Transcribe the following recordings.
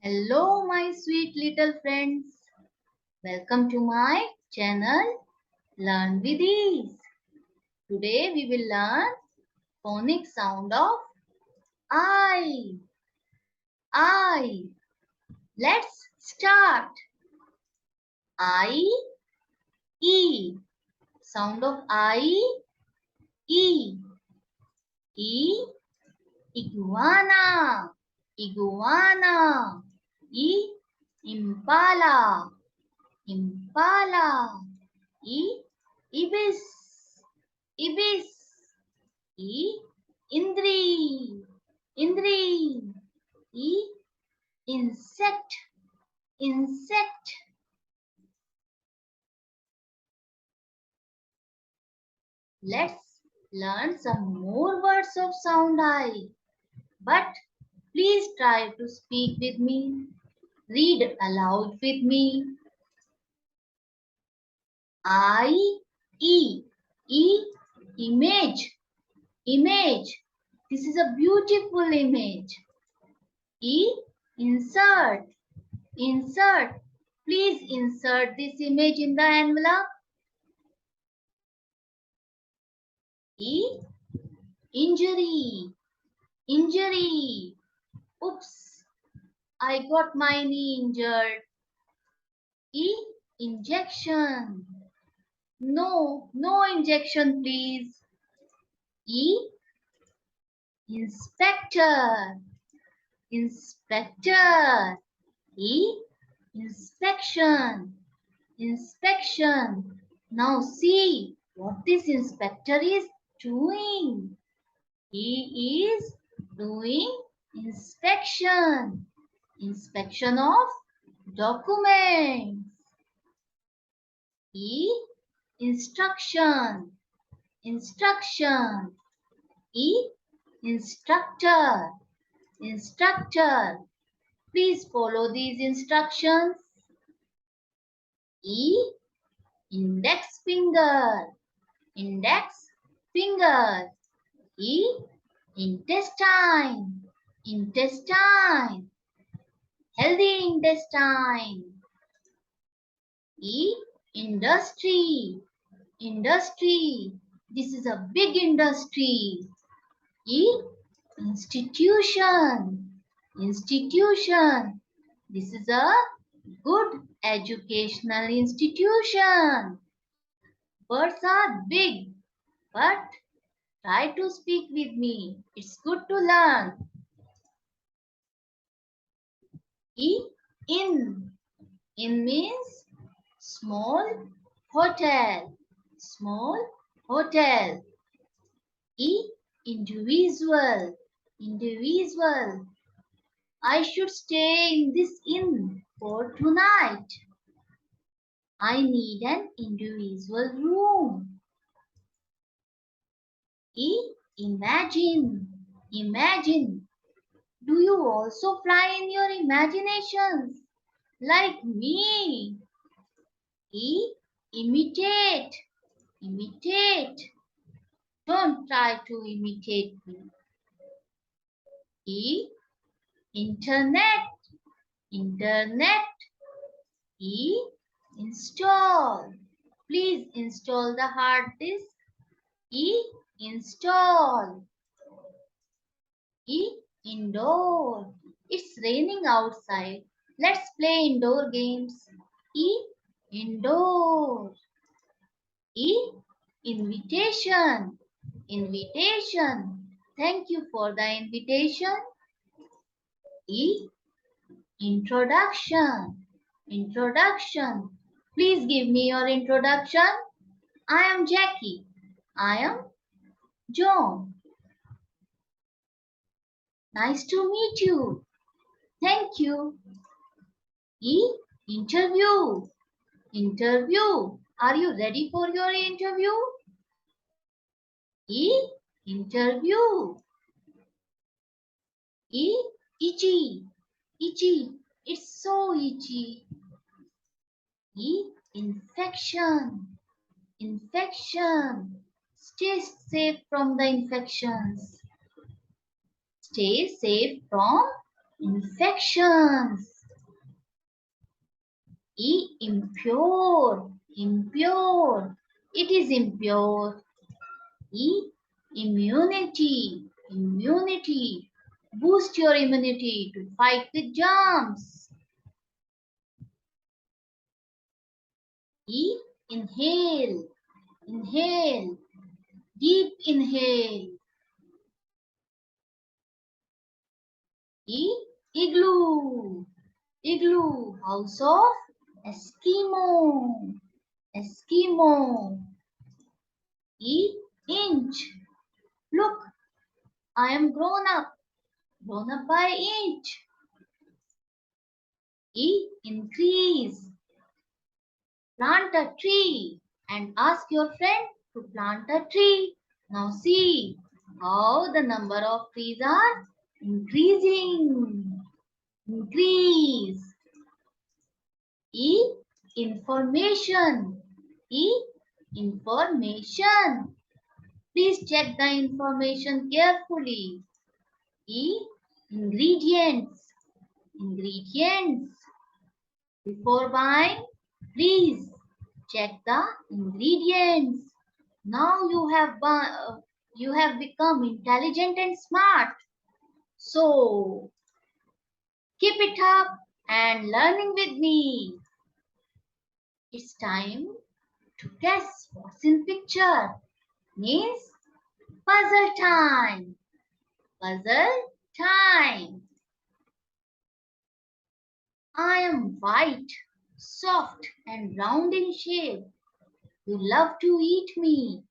Hello, my sweet little friends. Welcome to my channel Learn with Ease. Today we will learn phonic sound of I. I. Let's start. I, E. Sound of I, E. E, iguana. Iguana. E, impala. Impala. E, ibis. Ibis. E, Indri. Indri. E, insect. Insect. Let's learn some more words of sound I. But please try to speak with me. Read aloud with me. I, E. E, image. Image. This is a beautiful image. E, insert. Insert. Please insert this image in the envelope. E, injury. Injury. Oops, I got my knee injured. E, injection. No, no injection please. E, inspector. Inspector. E, inspection. Inspection. Now see what this inspector is doing. He is doing inspection. Inspection of documents. E, instruction. Instruction. E, instructor. Instructor. Please follow these instructions. E, index finger. Index finger. E, intestine. Intestine. Healthy intestine. E, industry. Industry. This is a big industry. E, institution. Institution. This is a good educational institution. Words are big, but try to speak with me. It's good to learn. E, in. In means small hotel. Small hotel. E, individual. Individual. I should stay in this inn for tonight. I need an individual room. E, imagine. Imagine. Do you also fly in your imaginations? Like me. E, imitate. Imitate. Don't try to imitate me. E, internet. Internet. E, install. Please install the hard disk. E, install. E, indoor. It's raining outside. Let's play indoor games. E, indoor. E, invitation. Invitation. Thank you for the invitation. E, introduction. Introduction. Please give me your introduction. I am Jackie. I am John. Nice to meet you. Thank you. E, interview. Interview. Are you ready for your interview? E, interview. E, itchy. Itchy. It's so itchy. E, infection. Infection. Stay safe from the infections. Stay safe from infections. Impure, impure. It is impure. Immunity, immunity. Boost your immunity to fight with germs. Inhale, inhale. Deep inhale. Igloo, igloo. House of Eskimo, Eskimo. Inch. Look, I am grown up by inch. Increase. Plant a tree and ask your friend to plant a tree. Now see how the number of trees are increasing. Increase. E. Information. E. Information. Please check the information carefully. E. Ingredients. Ingredients. Before buying, please check the ingredients. Now you have become intelligent and smart. So keep it up and learning with me. It's time to guess what's in picture. Means puzzle time. Puzzle time. I am white, soft and round in shape. You love to eat me.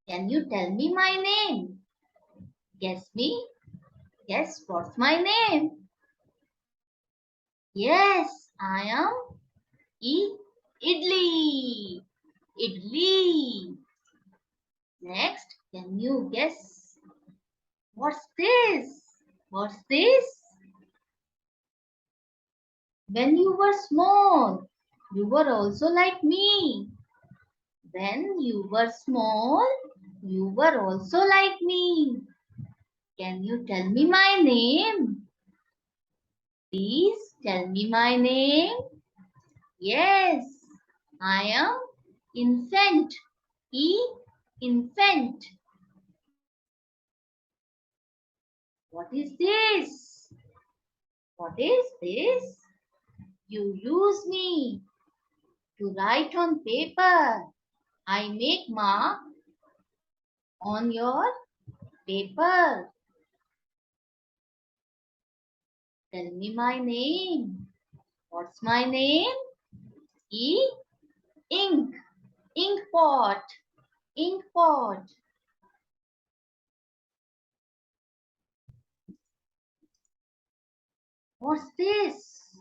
Can you tell me my name? Guess me? Guess what's my name? Yes, I am Idli. Idli. Next, can you guess what's this? What's this? When you were small, you were also like me. When you were small, you were also like me. Can you tell me my name? Please tell me my name. Yes, I am infant. Infant. What is this? What is this? You use me to write on paper. I make mark on your paper. Tell me my name. What's my name? E. Ink. Ink pot. Ink pot. What's this?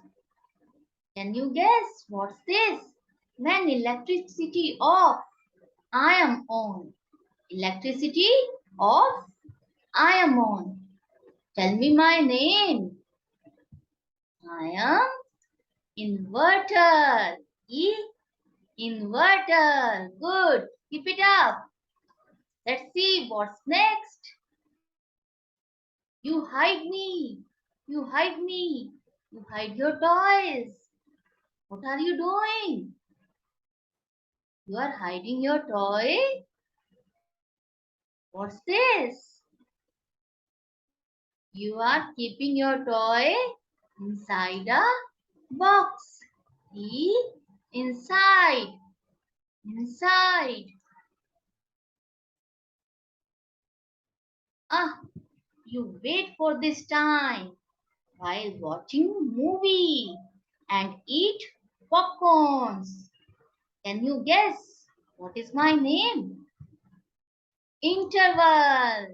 Can you guess? What's this? When electricity off, I am on. Electricity off, I am on. Tell me my name. I am inverter. Inverter. Good. Keep it up. Let's see what's next. You hide me. You hide me. You hide your toys. What are you doing? You are hiding your toy? What's this? You are keeping your toy inside a box. Inside. Inside. Ah, you wait for this time while watching movie and eat popcorns. Can you guess what is my name? Interval.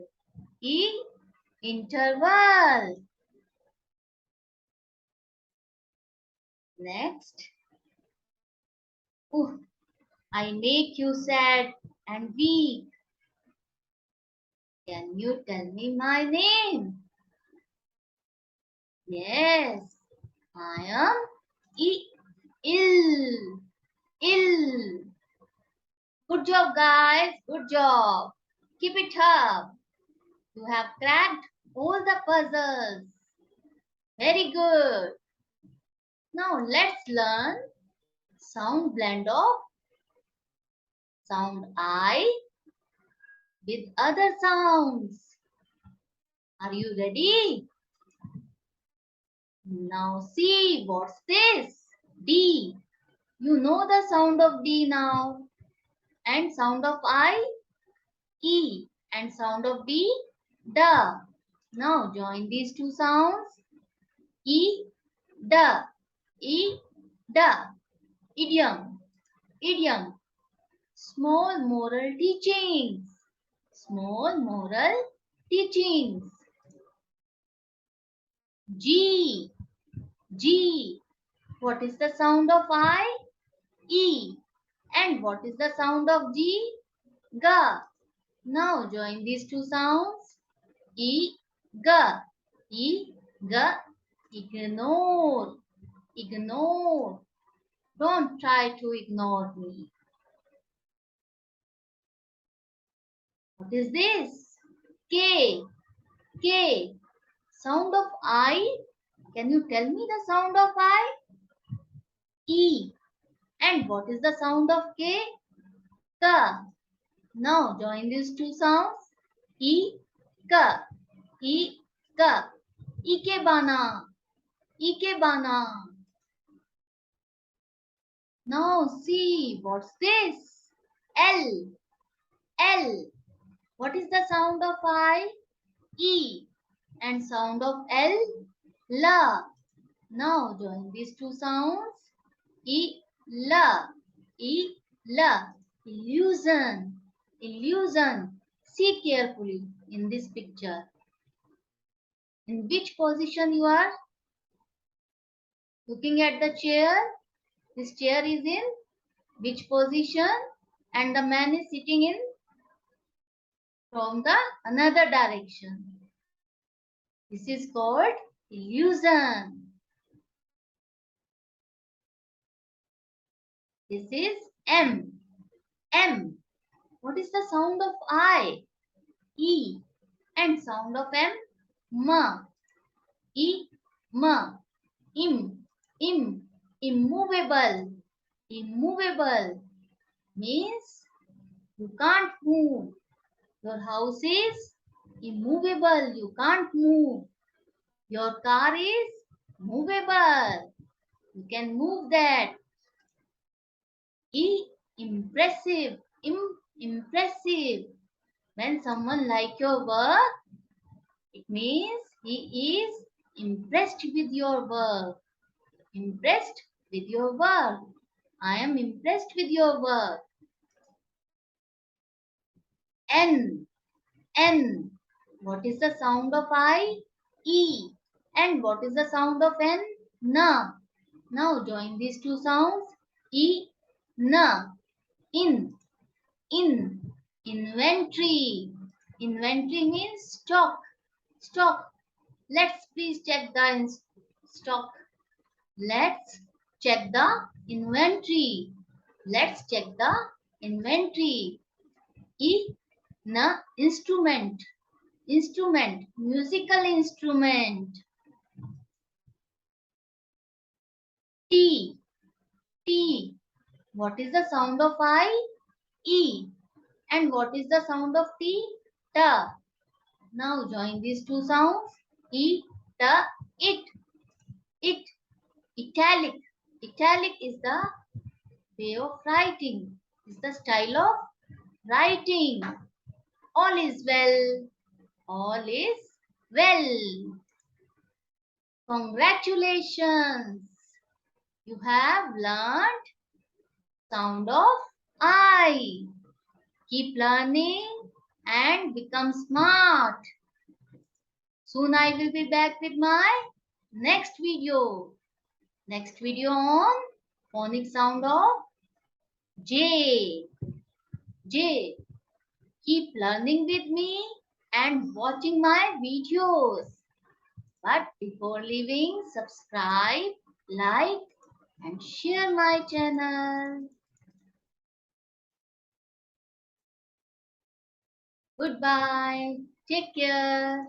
Interval. Next. Oh, I make you sad and weak. Can you tell me my name? Yes, I am ill. Ill. Good job, guys. Good job. Keep it up. You have cracked all the puzzles. Very good. Now let's learn. sound blend of sound I with other sounds. Are you ready? Now see what's this? D. You know the sound of D now. And sound of I? E. And sound of D? Da. Now join these two sounds. E, da. E, da. Idiom. Idiom. Small moral teachings. Small moral teachings. G. G. What is the sound of I? E. And what is the sound of G? Ga. Now join these two sounds. E, ga. E, ga. Ignore. Ignore. Don't try to ignore me. What is this? K. K. Sound of I. Can you tell me the sound of I? E. And what is the sound of K? Ka. Now join these two sounds. E, ka. E, ka. Ikebana. Ikebana. Now see, what's this? L. L. What is the sound of I? E. And sound of L? La. Now join these two sounds. E, la. E, la. Illusion. Illusion. See carefully in this picture. In which position you are? Looking at the chair. This chair is in which position? And the man is sitting in from the another direction. This is called illusion. This is M. M. What is the sound of I? E. And sound of M? Ma. E. Ma. Im. Im. Immovable. Immovable means you can't move. Your house is immovable. You can't move. Your car is movable. You can move that. E. Impressive. Impressive. When someone like your work, it means he is impressed with your work. Impressed with your work. I am impressed with your work. N. N. What is the sound of I? E. And what is the sound of N? Na. Now join these two sounds. E, na. In. In. Inventory. Inventory means stock. Stock. Let's please check the stock. Let's check the inventory. Let's check the inventory. E, na. Instrument. Instrument. Musical instrument. T. T. What is the sound of I? E. And what is the sound of T? Ta. Now join these two sounds. E, ta, it. It. Italic. Italic is the way of writing. Is the style of writing. All is well. All is well. Congratulations. You have learned sound of I. Keep learning and become smart. Soon I will be back with my next video. Next video on phonic sound of J. J. Keep learning with me and watching my videos. But before leaving, subscribe, like and share my channel. Goodbye. Take care.